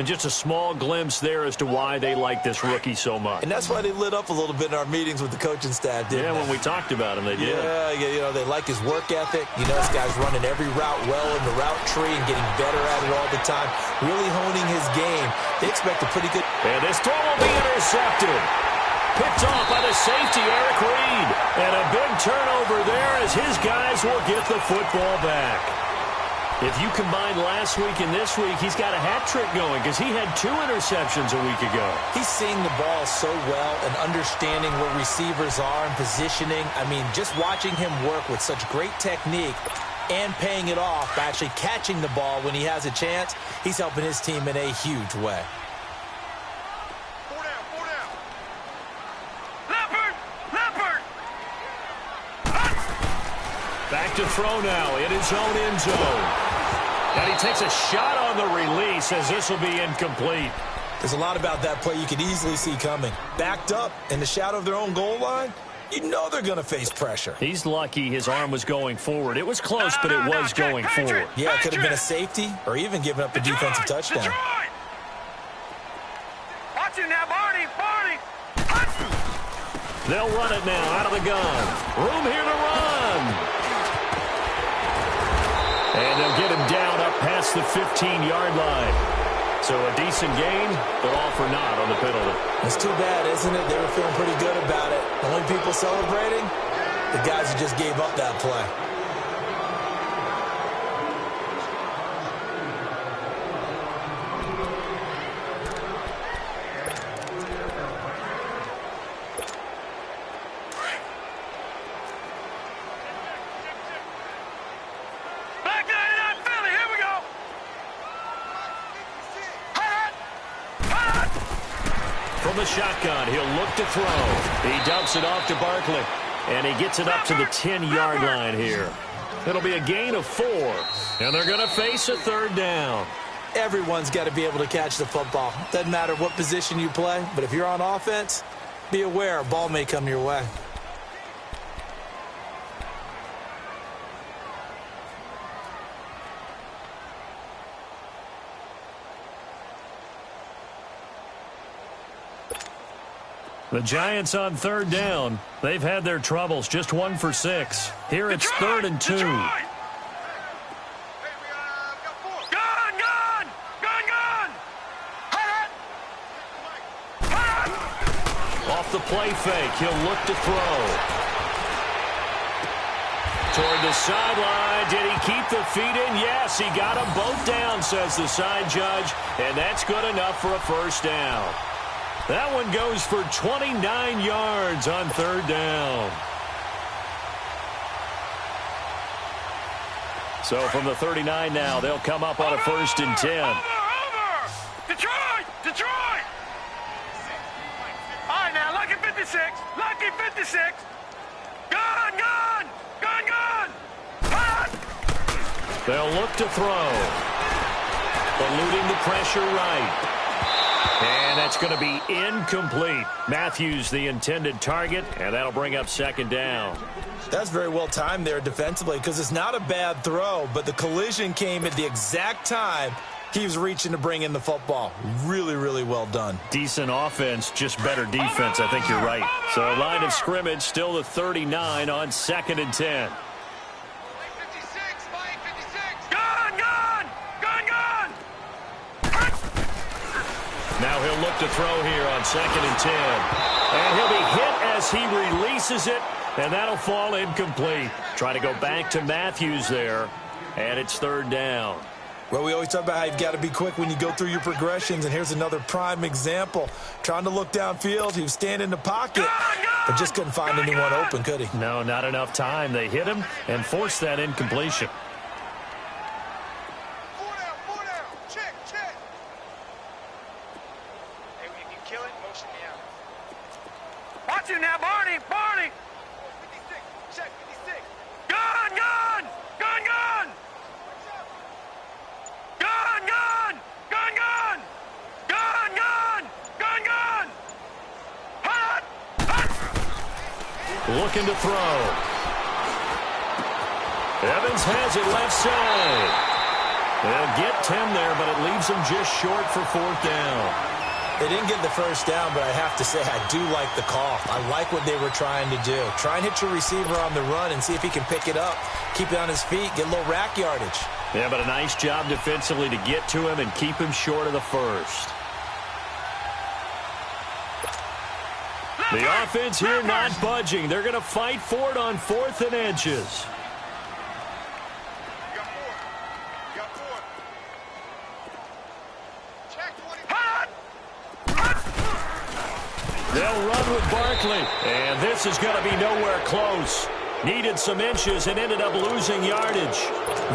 And just a small glimpse there as to why they like this rookie so much. And that's why they lit up a little bit in our meetings with the coaching staff, didn't they? Yeah, when we talked about him, they did. Yeah, you know, they like his work ethic. You know, this guy's running every route well in the route tree and getting better at it all the time, really honing his game. They expect a pretty good... And this throw will be intercepted. Picked off by the safety, Eric Reed. And a big turnover there as his guys will get the football back. If you combine last week and this week, he's got a hat trick going because he had 2 interceptions a week ago. He's seeing the ball so well and understanding where receivers are and positioning. I mean, just watching him work with such great technique and paying it off by actually catching the ball when he has a chance, he's helping his team in a huge way. Back to throw now in his own end zone. And he takes a shot on the release as this will be incomplete. There's a lot about that play you could easily see coming. Backed up in the shadow of their own goal line, you know they're going to face pressure. He's lucky his arm was going forward. It was close, but it was going forward. Yeah, it could have been a safety or even given up a defensive touchdown. Watch him now, Barney. They'll run it now out of the gun. Room here to run. And they'll get him down up past the 15-yard line. So a decent gain, but all for naught on the penalty. It's too bad, isn't it? They were feeling pretty good about it. The only people celebrating, the guys who just gave up that play. From the shotgun, he'll look to throw. He dumps it off to Barkley, and he gets it up to the 10-yard line here. It'll be a gain of 4, and they're going to face a third down. Everyone's got to be able to catch the football. Doesn't matter what position you play, but if you're on offense, be aware a ball may come your way. The Giants on third down. They've had their troubles, just 1 for 6. Here it's Detroit! 3rd and 2. Detroit! Gun, gun! Gun, gun! Off the play fake, he'll look to throw. Toward the sideline, did he keep the feet in? Yes, he got them both down, says the side judge, and that's good enough for a first down. That one goes for 29 yards on third down. So from the 39 now, they'll come up on a 1st and 10. Over! Detroit! Detroit! All right, now, lucky 56. Lucky 56. Gun, gun! Gun, gun! Hot! They'll look to throw. Eluding the pressure right. And that's going to be incomplete. Matthews, the intended target, and that'll bring up 2nd down. That's very well timed there defensively because it's not a bad throw, but the collision came at the exact time he was reaching to bring in the football. Really, really well done. Decent offense, just better defense. I think you're right. So line of scrimmage, still the 39 on 2nd and 10. Gun, gun! Gun, gun! Now he'll look to throw here on 2nd and 10. And he'll be hit as he releases it, and that'll fall incomplete. Try to go back to Matthews there, and it's 3rd down. Well, we always talk about how you've got to be quick when you go through your progressions, and here's another prime example. Trying to look downfield, he was standing in the pocket, but just couldn't find anyone open, could he? No, not enough time. They hit him and forced that incompletion. Watch him now, Barney! Barney! 56. Check 56. Gun, gun! Gun, gun! Gun, gun! Gun, gun! Gun, gun! Gun, gun! Hot! Hot! Looking to throw. Evans has it left side. They'll get 10 there, but it leaves them just short for 4th down. They didn't get the first down, but I have to say I do like the call. I like what they were trying to do. Try and hit your receiver on the run and see if he can pick it up. Keep it on his feet, get a little rack yardage. Yeah, but a nice job defensively to get to him and keep him short of the first. The offense here not budging. They're going to fight for it on 4th and inches. They'll run with Barkley, and this is going to be nowhere close. Needed some inches and ended up losing yardage.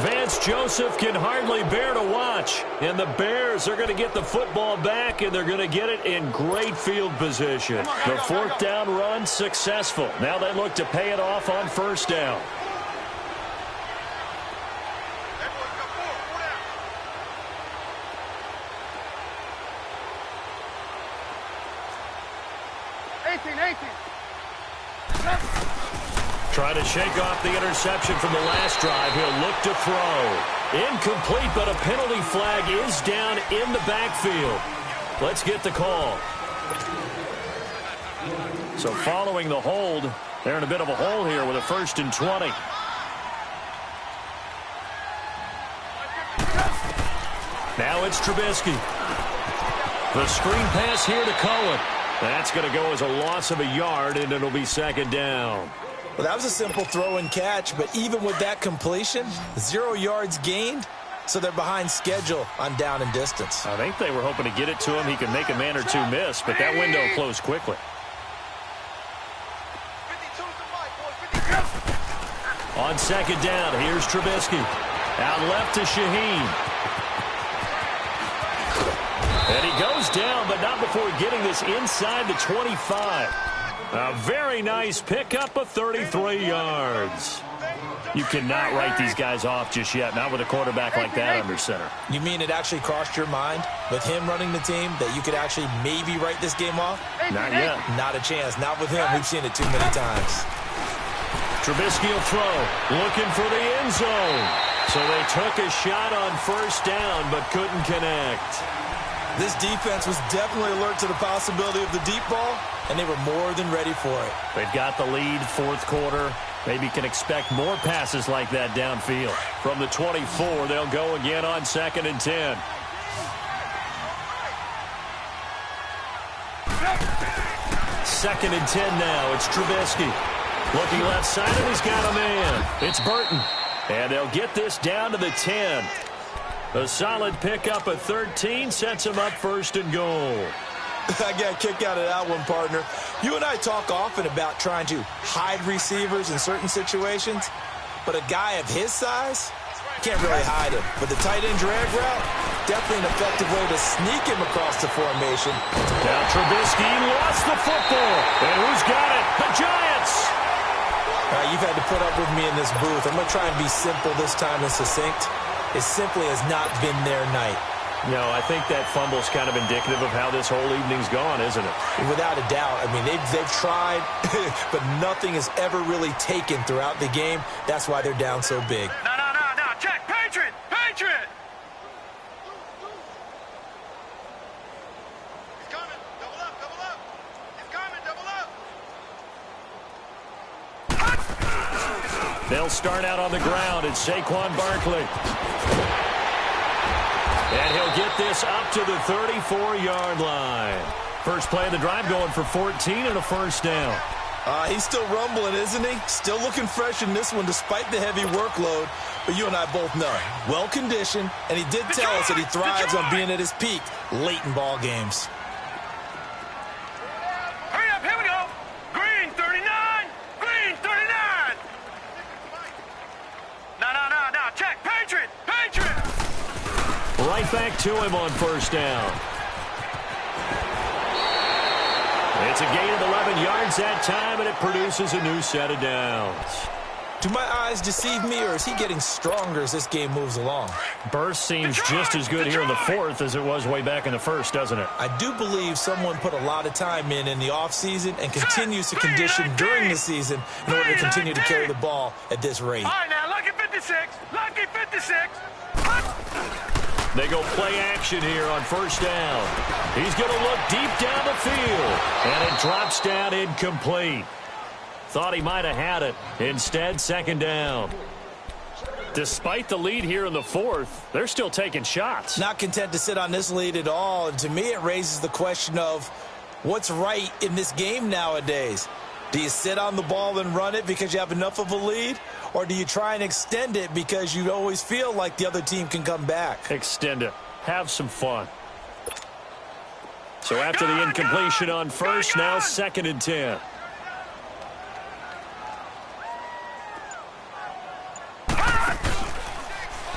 Vance Joseph can hardly bear to watch, and the Bears are going to get the football back, and they're going to get it in great field position. The 4th down run successful. Now they look to pay it off on 1st down. Trying to shake off the interception from the last drive. He'll look to throw. Incomplete, but a penalty flag is down in the backfield. Let's get the call. So following the hold, they're in a bit of a hole here with a 1st and 20. Now it's Trubisky. The screen pass here to Cohen. That's going to go as a loss of a yard, and it'll be 2nd down. Well, that was a simple throw and catch, but even with that completion, 0 yards gained, so they're behind schedule on down and distance. I think they were hoping to get it to him. He could make a man or two miss, but that window closed quickly. On 2nd down, here's Trubisky. Out left to Shaheen. And he goes down, but not before getting this inside the 25. A very nice pickup of 33 yards. You cannot write these guys off just yet, not with a quarterback like that under center. You mean it actually crossed your mind with him running the team that you could actually maybe write this game off? Not yet. Not a chance. Not with him. We've seen it too many times. Trubisky will throw, looking for the end zone. So they took a shot on first down, but couldn't connect. This defense was definitely alert to the possibility of the deep ball, and they were more than ready for it. They've got the lead, fourth quarter. Maybe can expect more passes like that downfield. From the 24, they'll go again on 2nd and 10. Second and 10 now. It's Trubisky. Looking left side, and he's got a man. It's Burton. And they'll get this down to the 10. A solid pickup of 13 sets him up 1st and goal. I got a kick out of that one, partner. You and I talk often about trying to hide receivers in certain situations, but a guy of his size, can't really hide him. But the tight end drag route, definitely an effective way to sneak him across the formation. Now Trubisky lost the football. And who's got it? The Giants! You've had to put up with me in this booth. I'm going to try and be simple this time and succinct. It simply has not been their night. No, I think that fumble's kind of indicative of how this whole evening's gone, isn't it? Without a doubt. I mean, they've tried, but nothing is ever really taken throughout the game. That's why they're down so big. No. Check. Patriot. Patriot. He's coming. Double up. He's coming. Double up. They'll start out on the ground. It's Saquon Barkley. And he'll get this up to the 34-yard line. First play of the drive going for 14 and a first down. He's still rumbling, isn't he? Still looking fresh in this one despite the heavy workload. But you and I both know, well-conditioned, and he did tell us that he thrives on being at his peak late in ball games. Hurry up. Here we go. Green 39. Green 39. No. Check. Patriot. Right back to him on first down. It's a gain of 11 yards that time, and it produces a new set of downs. Do my eyes deceive me, or is he getting stronger as this game moves along? Burst seems just as good here in the fourth as it was way back in the first, doesn't it? I do believe someone put a lot of time in the offseason and continues to condition during the season in order to continue to carry the ball at this rate. All right, now, lucky 56. Lucky 56. They go play action here on first down. He's going to look deep down the field, and it drops down incomplete. Thought he might have had it. Instead, 2nd down. Despite the lead here in the fourth, they're still taking shots. Not content to sit on this lead at all, and to me it raises the question of what's right in this game nowadays. Do you sit on the ball and run it because you have enough of a lead? Or do you try and extend it because you always feel like the other team can come back? Extend it. Have some fun. So after the incompletion on first, now 2nd and 10.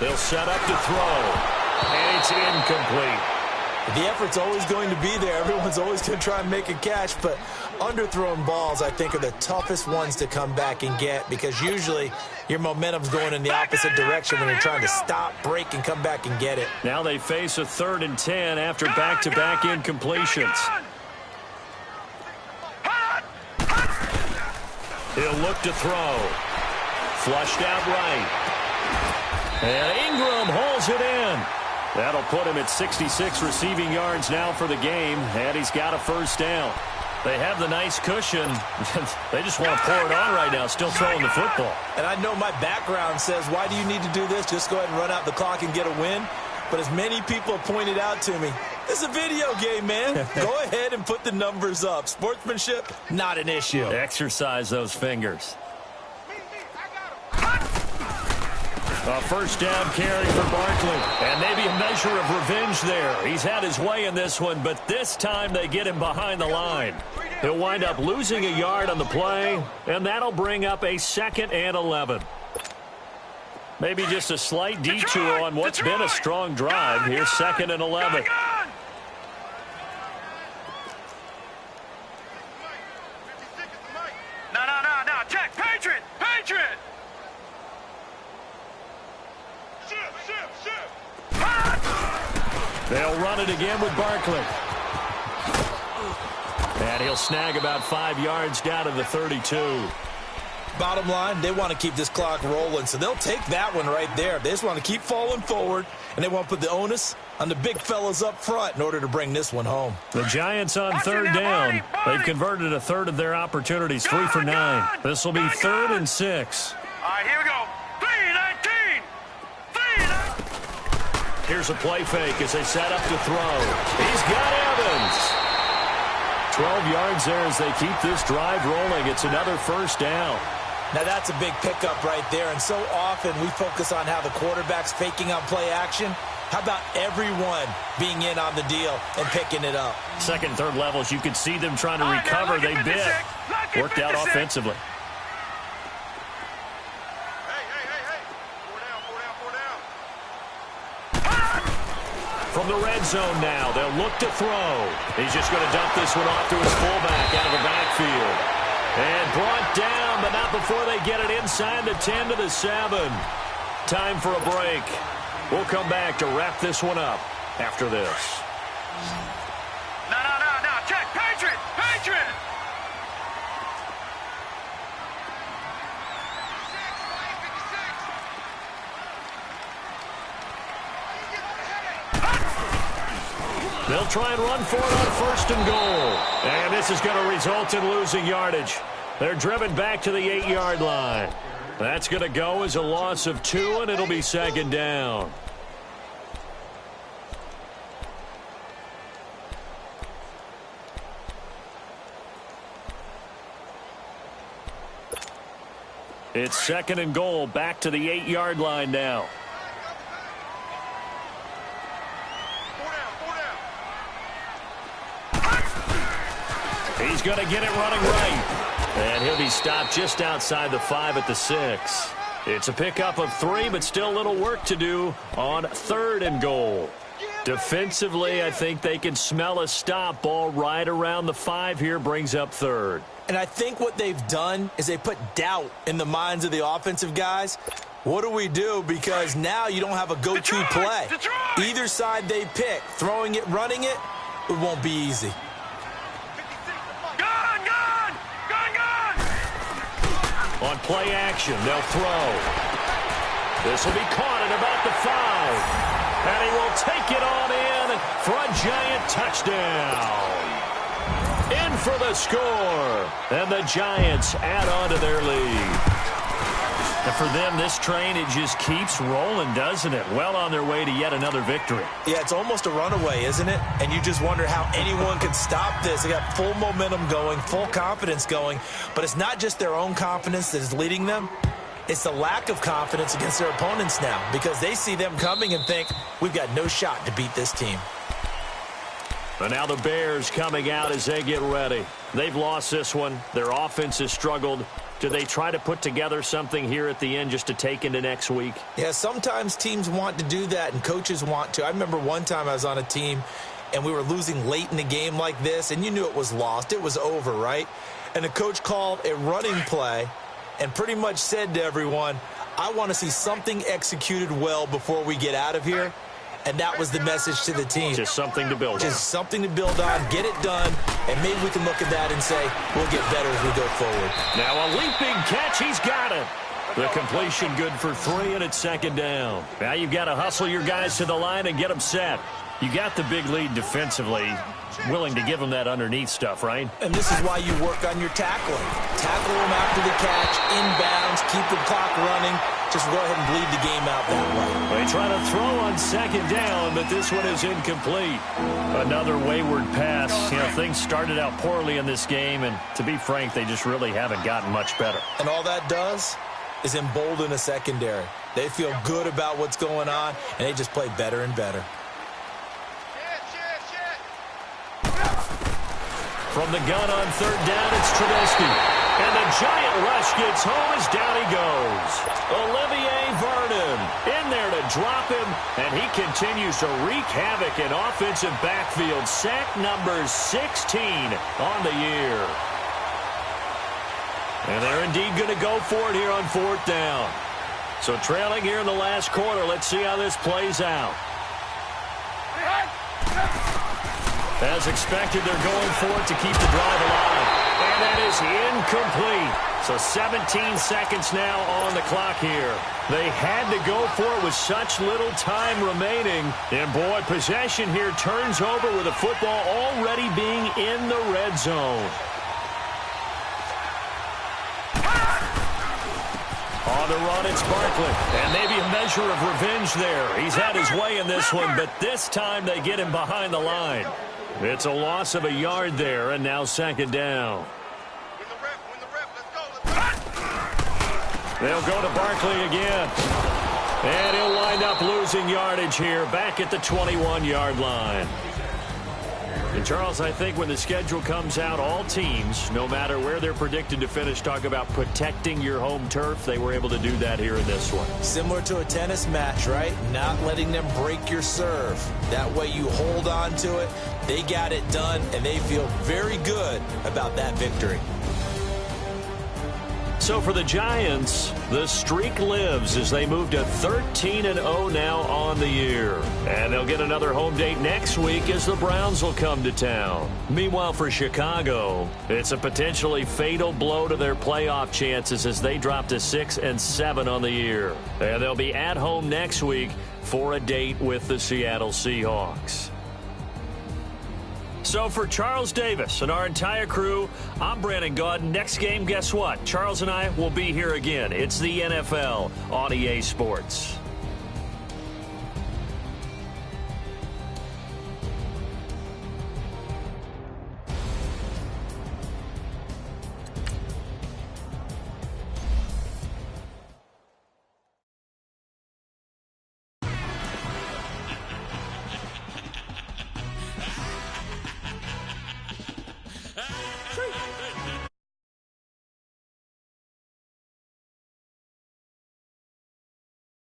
They'll set up to throw. And it's incomplete. The effort's always going to be there. Everyone's always going to try and make a catch, but underthrown balls, I think, are the toughest ones to come back and get because usually your momentum's going in the opposite direction when you're trying to stop, break, and come back and get it. Now they face a 3rd and 10 after back-to-back incompletions. He'll look to throw. Flushed out right. And Ingram holds it in. That'll put him at 66 receiving yards now for the game, and he's got a first down. They have the nice cushion. They just want to pour it on right now, still throwing the football. And I know my background says, why do you need to do this? Just go ahead and run out the clock and get a win. But as many people have pointed out to me, this is a video game, man. Go ahead and put the numbers up. Sportsmanship, not an issue. Exercise those fingers. A first down carry for Barkley. And maybe a measure of revenge there. He's had his way in this one, but this time they get him behind the line. He'll wind up losing a yard on the play, and that'll bring up a 2nd and 11. Maybe just a slight detour on what's been a strong drive. Here's 2nd and 11. They'll run it again with Barkley. And he'll snag about 5 yards down to the 32. Bottom line, they want to keep this clock rolling, so they'll take that one right there. They just want to keep falling forward, and they want to put the onus on the big fellas up front in order to bring this one home. The Giants on third down. They've converted a third of their opportunities, 3 for 9. This will be 3rd and 6. All right, here we go. 3-19. 3-19. Here's a play fake as they set up to throw. He's got Evans. 12 yards there as they keep this drive rolling. It's another first down. Now, that's a big pickup right there, and so often we focus on how the quarterback's faking on play action. How about everyone being in on the deal and picking it up? Second and third levels, you could see them trying to recover. They bit. Worked out offensively. From the red zone now, they'll look to throw. He's just going to dump this one off to his fullback out of the backfield. And brought down, but not before they get it inside the 10 to the 7. Time for a break. We'll come back to wrap this one up after this. No. Check. Patriot. They'll try and run for it on 1st and goal. And this is going to result in losing yardage. They're driven back to the 8-yard line. That's going to go as a loss of 2, and it'll be 2nd down. It's 2nd and goal, back to the 8-yard line now. He's going to get it running right. And he'll be stopped just outside the 5 at the 6. It's a pickup of 3, but still a little work to do on 3rd and goal. Defensively, I think they can smell a stop. Ball right around the 5 here, brings up 3rd. And I think what they've done is they put doubt in the minds of the offensive guys. What do we do? Because now you don't have a go-to play. Either side they pick, throwing it, running it, it won't be easy. On play action, they'll throw. This will be caught at about the 5. And he will take it on in for a Giant touchdown. In for the score. And the Giants add on to their lead. And for them, this train, it just keeps rolling, doesn't it? Well on their way to yet another victory. Yeah, it's almost a runaway, isn't it? And you just wonder how anyone could stop this. They got full momentum going, full confidence going. But it's not just their own confidence that is leading them. It's the lack of confidence against their opponents now, because they see them coming and think, we've got no shot to beat this team. And now the Bears coming out as they get ready. They've lost this one. Their offense has struggled. Do they try to put together something here at the end just to take into next week? Yeah, sometimes teams want to do that and coaches want to. I remember one time I was on a team and we were losing late in the game like this, and you knew it was lost. It was over, right? And the coach called a running play and pretty much said to everyone, I want to see something executed well before we get out of here. And that was the message to the team. Just something to build on. Just something to build on, get it done, and maybe we can look at that and say, we'll get better as we go forward. Now a leaping catch, he's got it. The completion good for 3, and it's 2nd down. Now you've got to hustle your guys to the line and get them set. You got the big lead defensively, willing to give them that underneath stuff, right? And this is why you work on your tackling. Tackle them after the catch, inbounds, keep the clock running. Just go ahead and bleed the game out that way. They try to throw on 2nd down, but this one is incomplete. Another wayward pass. You know, things started out poorly in this game, and to be frank, they just really haven't gotten much better. And all that does is embolden a secondary. They feel good about what's going on, and they just play better and better. From the gun on 3rd down, it's Trubisky. And the Giant rush gets home as down he goes. Olivier Vernon in there to drop him, and he continues to wreak havoc in offensive backfield. Sack number 16 on the year. And they're indeed going to go for it here on 4th down. So trailing here in the last quarter, let's see how this plays out. As expected, they're going for it to keep the drive alive. And that is incomplete. So 17 seconds now on the clock here. They had to go for it with such little time remaining. And, boy, possession here turns over with the football already being in the red zone. On the run, it's Barkley. And maybe a measure of revenge there. He's had his way in this one, but this time they get him behind the line. It's a loss of a yard there, and now second down. They'll go to Barkley again. And he'll wind up losing yardage here back at the 21-yard line. And, Charles, I think when the schedule comes out, all teams, no matter where they're predicted to finish, talk about protecting your home turf. They were able to do that here in this one. Similar to a tennis match, right? Not letting them break your serve. That way you hold on to it. They got it done, and they feel very good about that victory. So for the Giants, the streak lives as they move to 13-0 now on the year. And they'll get another home date next week as the Browns will come to town. Meanwhile, for Chicago, it's a potentially fatal blow to their playoff chances as they drop to 6-7 on the year. And they'll be at home next week for a date with the Seattle Seahawks. So for Charles Davis and our entire crew, I'm Brandon Gaudin. Next game, guess what? Charles and I will be here again. It's the NFL on EA Sports.